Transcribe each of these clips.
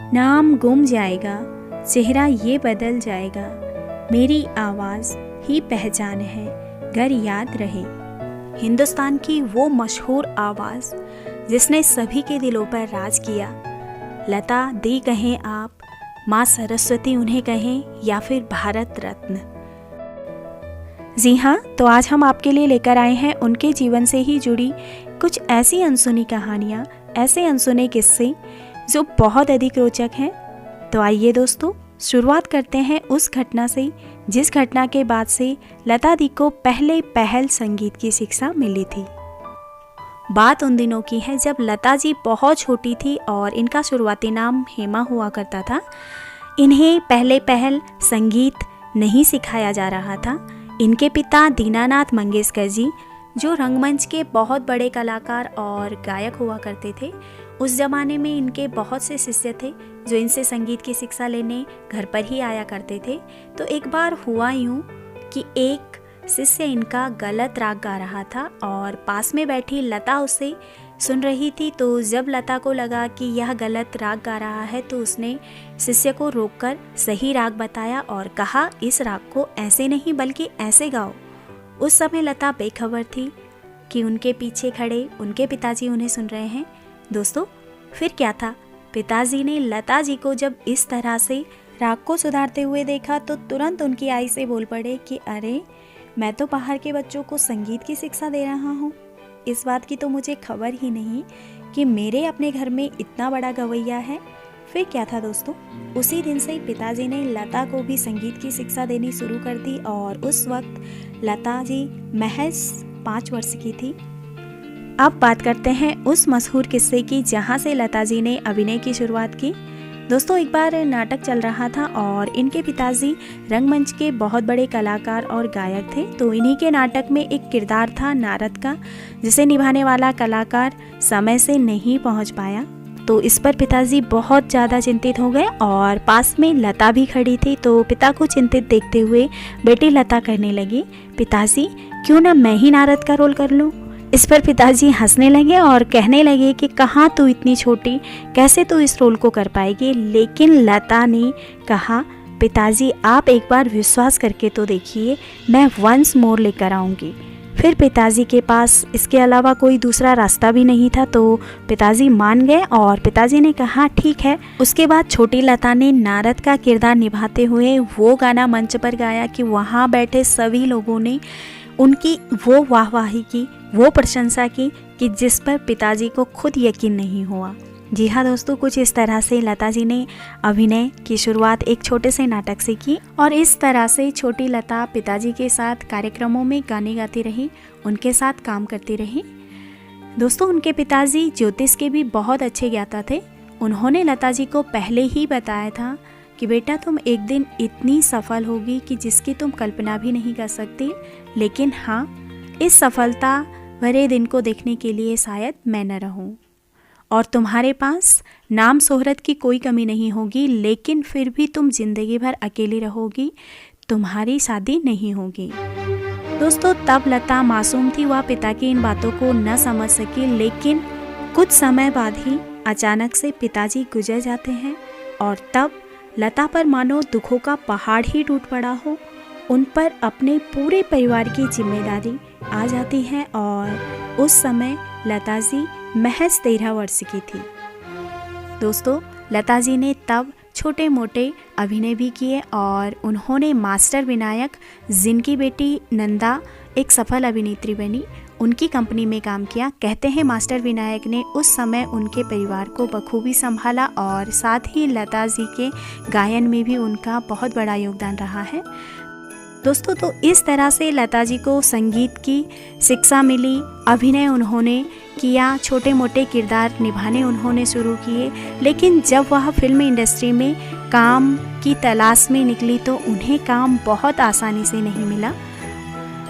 नाम गुम जाएगा, चेहरा ये बदल जाएगा, मेरी आवाज़ ही पहचान है, गर याद रहे। हिंदुस्तान की वो मशहूर आवाज़ जिसने सभी के दिलों पर राज किया। लता दी कहें आप, माँ सरस्वती उन्हें कहें, या फिर भारत रत्न। जी हाँ, तो आज हम आपके लिए लेकर आए हैं उनके जीवन से ही जुड़ी कुछ ऐसी अनसुनी कहानियाँ, ऐसे अनसुने किस्से जो बहुत अधिक रोचक हैं। तो आइए दोस्तों, शुरुआत करते हैं उस घटना से जिस घटना के बाद से लता दी को पहल संगीत की शिक्षा मिली थी। बात उन दिनों की है जब लता जी बहुत छोटी थी और इनका शुरुआती नाम हेमा हुआ करता था। इन्हें पहल संगीत नहीं सिखाया जा रहा था। इनके पिता दीनानाथ मंगेशकर जी, जो रंगमंच के बहुत बड़े कलाकार और गायक हुआ करते थे, उस ज़माने में इनके बहुत से शिष्य थे जो इनसे संगीत की शिक्षा लेने घर पर ही आया करते थे। तो एक बार हुआ यूँ कि एक शिष्य इनका गलत राग गा रहा था और पास में बैठी लता उसे सुन रही थी। तो जब लता को लगा कि यह गलत राग गा रहा है तो उसने शिष्य को रोककर सही राग बताया और कहा, इस राग को ऐसे नहीं बल्कि ऐसे गाओ। उस समय लता बेखबर थी कि उनके पीछे खड़े उनके पिताजी उन्हें सुन रहे हैं। दोस्तों, फिर क्या था, पिताजी ने लता जी को जब इस तरह से राग को सुधारते हुए देखा तो तुरंत उनकी आई से बोल पड़े कि अरे, मैं तो बाहर के बच्चों को संगीत की शिक्षा दे रहा हूँ। इस बात की तो मुझे खबर ही नहीं कि मेरे अपने घर में इतना बड़ा गवैया है। फिर क्या था दोस्तों, उसी दिन से पिताजी ने लता को भी संगीत की शिक्षा देनी शुरू कर दी और उस वक्त लता जी महज 5 वर्ष की थी। अब बात करते हैं उस मशहूर किस्से की जहाँ से लता जी ने अभिनय की शुरुआत की। दोस्तों, एक बार नाटक चल रहा था और इनके पिताजी रंगमंच के बहुत बड़े कलाकार और गायक थे। तो इन्हीं के नाटक में एक किरदार था नारद का, जिसे निभाने वाला कलाकार समय से नहीं पहुंच पाया। तो इस पर पिताजी बहुत ज़्यादा चिंतित हो गए और पास में लता भी खड़ी थी। तो पिता को चिंतित देखते हुए बेटी लता कहने लगी, पिताजी क्यों ना मैं ही नारद का रोल कर लूँ। इस पर पिताजी हंसने लगे और कहने लगे कि कहाँ तू इतनी छोटी, कैसे तू इस रोल को कर पाएगी। लेकिन लता ने कहा, पिताजी आप एक बार विश्वास करके तो देखिए, मैं वंस मोर लेकर आऊँगी। फिर पिताजी के पास इसके अलावा कोई दूसरा रास्ता भी नहीं था। तो पिताजी मान गए और पिताजी ने कहा ठीक है। उसके बाद छोटी लता ने नारद का किरदार निभाते हुए वो गाना मंच पर गाया कि वहाँ बैठे सभी लोगों ने उनकी वो वाहवाही की, वो प्रशंसा की कि जिस पर पिताजी को खुद यकीन नहीं हुआ। जी हाँ दोस्तों, कुछ इस तरह से लता जी ने अभिनय की शुरुआत एक छोटे से नाटक से की और इस तरह से छोटी लता पिताजी के साथ कार्यक्रमों में गाने गाती रही, उनके साथ काम करती रही। दोस्तों, उनके पिताजी ज्योतिष के भी बहुत अच्छे ज्ञाता थे। उन्होंने लता जी को पहले ही बताया था कि बेटा तुम एक दिन इतनी सफल होगी कि जिसकी तुम कल्पना भी नहीं कर सकती। लेकिन हाँ, इस सफलता भरे दिन को देखने के लिए शायद मैं न रहूं और तुम्हारे पास नाम शोहरत की कोई कमी नहीं होगी, लेकिन फिर भी तुम जिंदगी भर अकेली रहोगी, तुम्हारी शादी नहीं होगी। दोस्तों, तब लता मासूम थी, वह पिता की इन बातों को न समझ सकी। लेकिन कुछ समय बाद ही अचानक से पिताजी गुजर जाते हैं और तब लता पर मानो दुखों का पहाड़ ही टूट पड़ा हो। उन पर अपने पूरे परिवार की जिम्मेदारी आ जाती है और उस समय लता जी महज 13 वर्ष की थी। दोस्तों, लता जी ने तब छोटे मोटे अभिनय भी किए और उन्होंने मास्टर विनायक, जिनकी बेटी नंदा एक सफल अभिनेत्री बनी, उनकी कंपनी में काम किया। कहते हैं मास्टर विनायक ने उस समय उनके परिवार को बखूबी संभाला और साथ ही लता जी के गायन में भी उनका बहुत बड़ा योगदान रहा है। दोस्तों, तो इस तरह से लता जी को संगीत की शिक्षा मिली, अभिनय उन्होंने किया, छोटे मोटे किरदार निभाने उन्होंने शुरू किए। लेकिन जब वह फिल्म इंडस्ट्री में काम की तलाश में निकली तो उन्हें काम बहुत आसानी से नहीं मिला।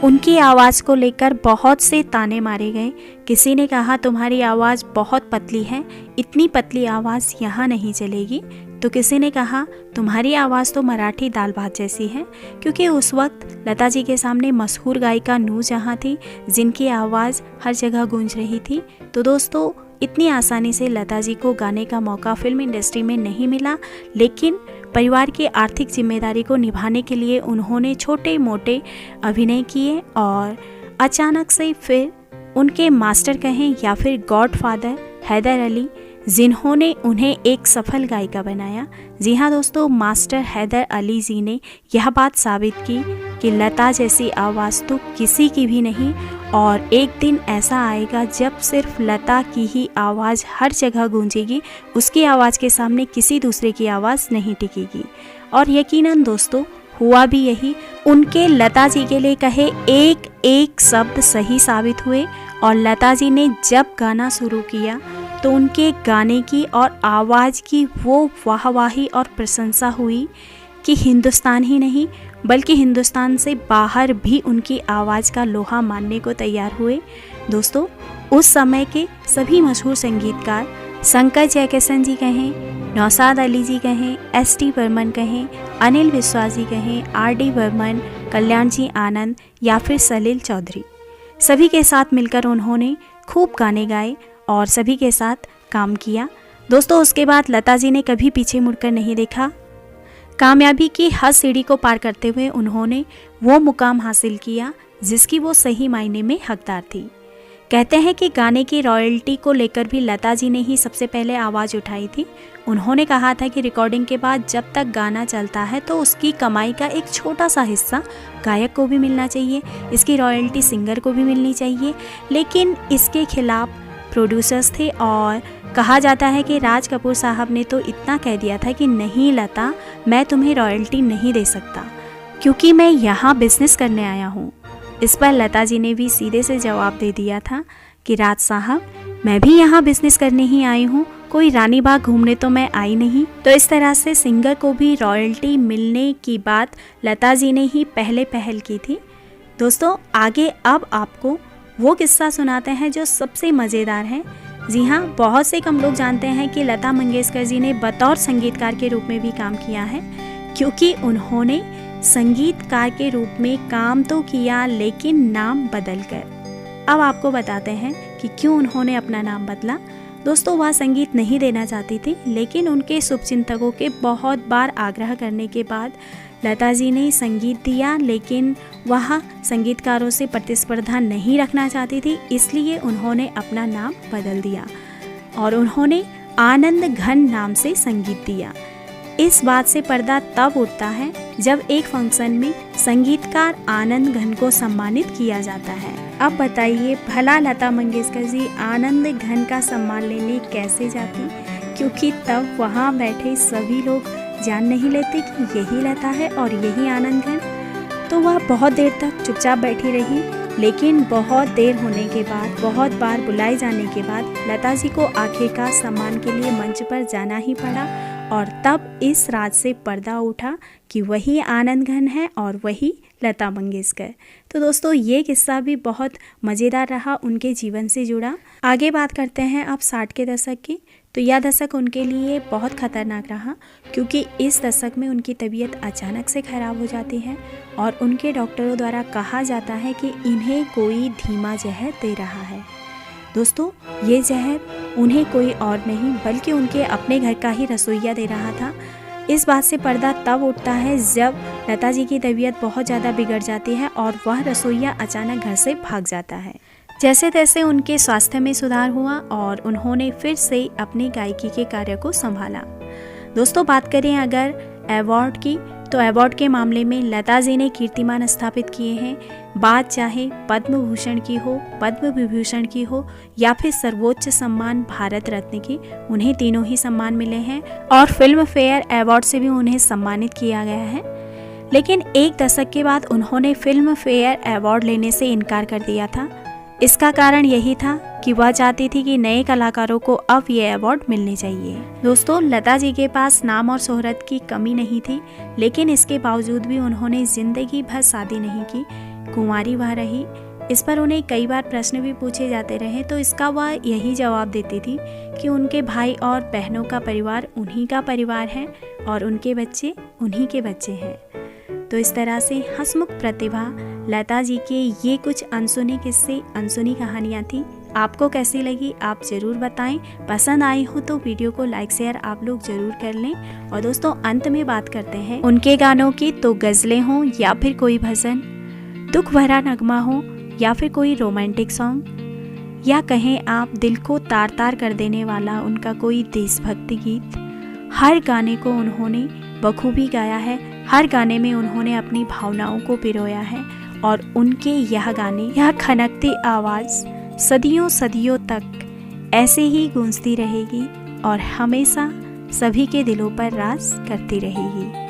उनकी आवाज़ को लेकर बहुत से ताने मारे गए। किसी ने कहा तुम्हारी आवाज़ बहुत पतली है, इतनी पतली आवाज़ यहाँ नहीं चलेगी। तो किसी ने कहा तुम्हारी आवाज़ तो मराठी दाल भात जैसी है, क्योंकि उस वक्त लता जी के सामने मशहूर गायिका नूरजहां थी, जिनकी आवाज़ हर जगह गूंज रही थी। तो दोस्तों, इतनी आसानी से लता जी को गाने का मौका फिल्म इंडस्ट्री में नहीं मिला, लेकिन परिवार की आर्थिक जिम्मेदारी को निभाने के लिए उन्होंने छोटे मोटे अभिनय किए और अचानक से फिर उनके मास्टर कहें या फिर गॉडफादर हैदर अली, जिन्होंने उन्हें एक सफल गायिका बनाया। जी हाँ दोस्तों, मास्टर हैदर अली जी ने यह बात साबित की कि लता जैसी आवाज़ तो किसी की भी नहीं, और एक दिन ऐसा आएगा जब सिर्फ लता की ही आवाज़ हर जगह गूंजेगी, उसकी आवाज़ के सामने किसी दूसरे की आवाज़ नहीं टिकेगी। और यकीनन दोस्तों हुआ भी यही। उनके लता जी के लिए कहे एक एक शब्द सही साबित हुए, और लता जी ने जब गाना शुरू किया तो उनके गाने की और आवाज़ की वो वाहवाही और प्रशंसा हुई कि हिंदुस्तान ही नहीं बल्कि हिंदुस्तान से बाहर भी उनकी आवाज़ का लोहा मानने को तैयार हुए। दोस्तों उस समय के सभी मशहूर संगीतकार, शंकर जयकिशन जी कहें, नौशाद अली जी कहें, एस.टी. बर्मन कहें, अनिल विश्वास जी कहें, आर.डी. बर्मन, कल्याण जी आनंद या फिर सलील चौधरी, सभी के साथ मिलकर उन्होंने खूब गाने गाए और सभी के साथ काम किया। दोस्तों उसके बाद लता जी ने कभी पीछे मुड़कर नहीं देखा। कामयाबी की हर सीढ़ी को पार करते हुए उन्होंने वो मुकाम हासिल किया जिसकी वो सही मायने में हकदार थी। कहते हैं कि गाने की रॉयल्टी को लेकर भी लता जी ने ही सबसे पहले आवाज़ उठाई थी। उन्होंने कहा था कि रिकॉर्डिंग के बाद जब तक गाना चलता है तो उसकी कमाई का एक छोटा सा हिस्सा गायक को भी मिलना चाहिए, इसकी रॉयल्टी सिंगर को भी मिलनी चाहिए। लेकिन इसके खिलाफ प्रोड्यूसर्स थे और कहा जाता है कि राज कपूर साहब ने तो इतना कह दिया था कि नहीं लता, मैं तुम्हें रॉयल्टी नहीं दे सकता क्योंकि मैं यहाँ बिजनेस करने आया हूँ। इस पर लता जी ने भी सीधे से जवाब दे दिया था कि राज साहब, मैं भी यहाँ बिजनेस करने ही आई हूँ, कोई रानी बाग घूमने तो मैं आई नहीं। तो इस तरह से सिंगर को भी रॉयल्टी मिलने की बात लता जी ने ही पहले पहल की थी। दोस्तों आगे अब आपको वो किस्सा सुनाते हैं जो सबसे मज़ेदार है। जी हाँ, बहुत से कम लोग जानते हैं कि लता मंगेशकर जी ने बतौर संगीतकार के रूप में भी काम किया है, क्योंकि उन्होंने संगीतकार के रूप में काम तो किया लेकिन नाम बदल कर। अब आपको बताते हैं कि क्यों उन्होंने अपना नाम बदला। दोस्तों वह संगीत नहीं देना चाहती थी, लेकिन उनके शुभचिंतकों के बहुत बार आग्रह करने के बाद लता जी ने संगीत दिया, लेकिन वह संगीतकारों से प्रतिस्पर्धा नहीं रखना चाहती थी, इसलिए उन्होंने अपना नाम बदल दिया और उन्होंने आनंद घन नाम से संगीत दिया। इस बात से पर्दा तब उठता है जब एक फंक्शन में संगीतकार आनंद घन को सम्मानित किया जाता है। अब बताइए भला लता मंगेशकर जी आनंद घन का सम्मान लेने कैसे जाती, क्योंकि तब वहाँ बैठे सभी लोग जान नहीं लेते कि यही लता है और यही आनंद घन। तो वह बहुत देर तक चुपचाप बैठी रही, लेकिन बहुत देर होने के बाद, बहुत बार बुलाए जाने के बाद लता जी को आखिरकार सम्मान के लिए मंच पर जाना ही पड़ा, और तब इस राज से पर्दा उठा कि वही आनंद घन है और वही लता मंगेशकर। तो दोस्तों ये किस्सा भी बहुत मज़ेदार रहा, उनके जीवन से जुड़ा। आगे बात करते हैं अब 60 के दशक की। तो यह दशक उनके लिए बहुत ख़तरनाक रहा, क्योंकि इस दशक में उनकी तबीयत अचानक से ख़राब हो जाती है और उनके डॉक्टरों द्वारा कहा जाता है कि इन्हें कोई धीमा जहर दे रहा है। दोस्तों ये जहर उन्हें कोई और नहीं बल्कि उनके अपने घर का ही रसोइया दे रहा था। इस बात से पर्दा तब उठता है जब लता जी की तबीयत बहुत ज़्यादा बिगड़ जाती है और वह रसोइया अचानक घर से भाग जाता है। जैसे तैसे उनके स्वास्थ्य में सुधार हुआ और उन्होंने फिर से अपनी गायकी के कार्य को संभाला। दोस्तों बात करें अगर अवार्ड की, तो अवार्ड के मामले में लता जी ने कीर्तिमान स्थापित किए हैं। बात चाहे पद्म भूषण की हो, पद्म विभूषण की हो या फिर सर्वोच्च सम्मान भारत रत्न की, उन्हें तीनों ही सम्मान मिले हैं और फिल्म फेयर अवार्ड से भी उन्हें सम्मानित किया गया है। लेकिन एक दशक के बाद उन्होंने फिल्म फेयर अवार्ड लेने से इनकार कर दिया था। इसका कारण यही था कि वह चाहती थी कि नए कलाकारों को अब ये अवार्ड मिलने चाहिए। दोस्तों लता जी के पास नाम और शोहरत की कमी नहीं थी, लेकिन इसके बावजूद भी उन्होंने जिंदगी भर शादी नहीं की, कुंवारी वह रही। इस पर उन्हें कई बार प्रश्न भी पूछे जाते रहे, तो इसका वह यही जवाब देती थी कि उनके भाई और बहनों का परिवार उन्हीं का परिवार है और उनके बच्चे उन्हीं के बच्चे हैं। तो इस तरह से हंसमुख प्रतिभा लता जी के ये कुछ अनसुनी किस्से, अनसुनी कहानियाँ थी आपको कैसी लगी आप ज़रूर बताएं। पसंद आई हो तो वीडियो को लाइक शेयर आप लोग ज़रूर कर लें। और दोस्तों अंत में बात करते हैं उनके गानों की, तो गज़लें हों या फिर कोई भजन, दुख भरा नगमा हो या फिर कोई रोमांटिक सॉन्ग, या कहें आप दिल को तार तार कर देने वाला उनका कोई देशभक्ति गीत, हर गाने को उन्होंने बखूबी गाया है। हर गाने में उन्होंने अपनी भावनाओं को पिरोया है और उनके यह गाने, यह खनकती आवाज़ सदियों सदियों तक ऐसे ही गूंजती रहेगी और हमेशा सभी के दिलों पर राज करती रहेगी।